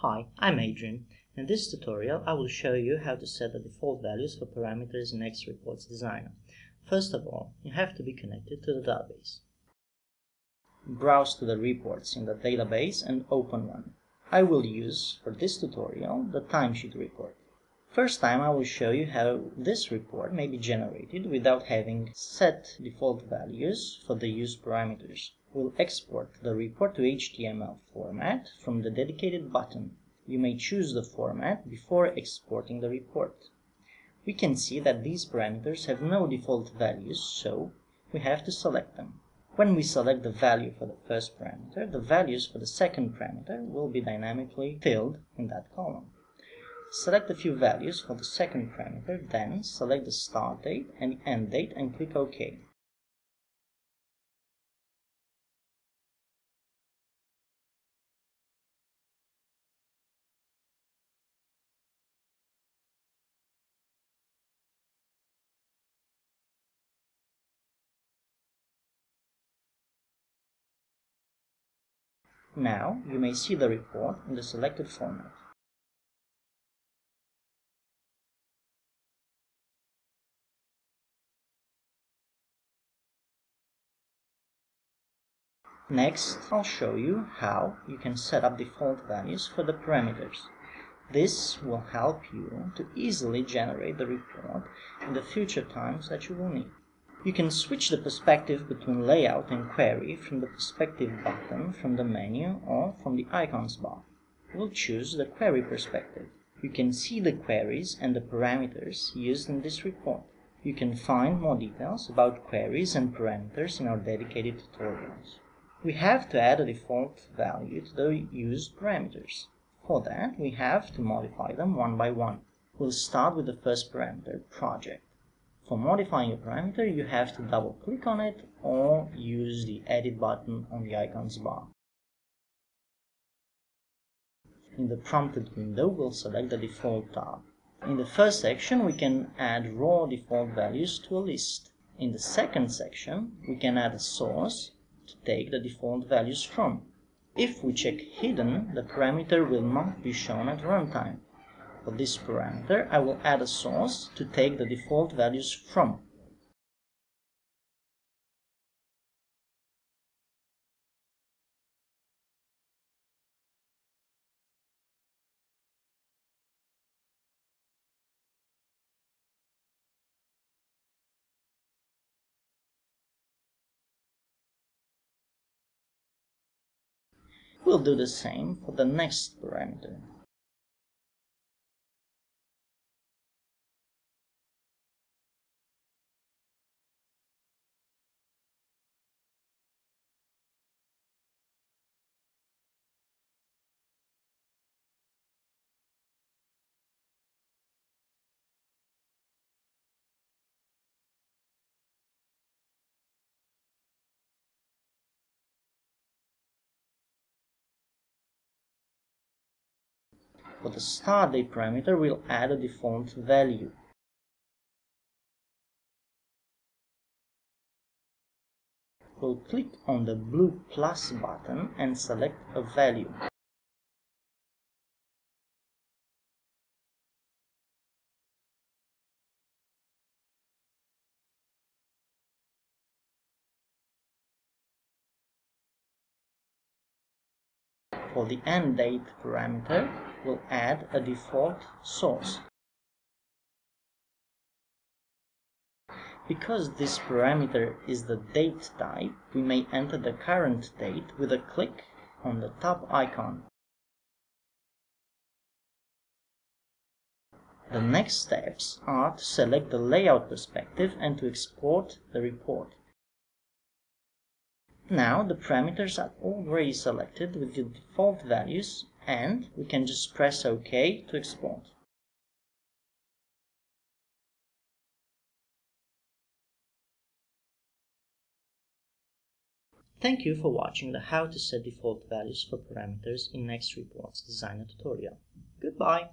Hi, I'm Adrian. In this tutorial I will show you how to set the default values for parameters in NextReports Designer. First of all, you have to be connected to the database. Browse to the reports in the database and open one. I will use, for this tutorial, the timesheet report. First time I will show you how this report may be generated without having set default values for the used parameters. We'll export the report to HTML format from the dedicated button. You may choose the format before exporting the report. We can see that these parameters have no default values, so we have to select them. When we select the value for the first parameter, the values for the second parameter will be dynamically filled in that column. Select a few values for the second parameter, then select the start date and the end date and click OK. Now you may see the report in the selected format. Next, I'll show you how you can set up default values for the parameters. This will help you to easily generate the report in the future times that you will need. You can switch the perspective between layout and query from the perspective button from the menu or from the icons bar. We'll choose the query perspective. You can see the queries and the parameters used in this report. You can find more details about queries and parameters in our dedicated tutorials. We have to add a default value to the used parameters. For that, we have to modify them one by one. We'll start with the first parameter, project. For modifying a parameter, you have to double-click on it or use the Edit button on the icons bar. In the prompted window, we'll select the Default tab. In the first section, we can add raw default values to a list. In the second section, we can add a source to take the default values from. If we check Hidden, the parameter will not be shown at runtime. For this parameter, I will add a source to take the default values from. We'll do the same for the next parameter. For the start date parameter, we'll add a default value. We'll click on the blue plus button and select a value. For the end date parameter, we'll add a default source. Because this parameter is the date type, we may enter the current date with a click on the top icon. The next steps are to select the layout perspective and to export the report. Now the parameters are already selected with the default values, and we can just press OK to export. Thank you for watching the How to Set Default Values for Parameters in NextReports Designer tutorial. Goodbye!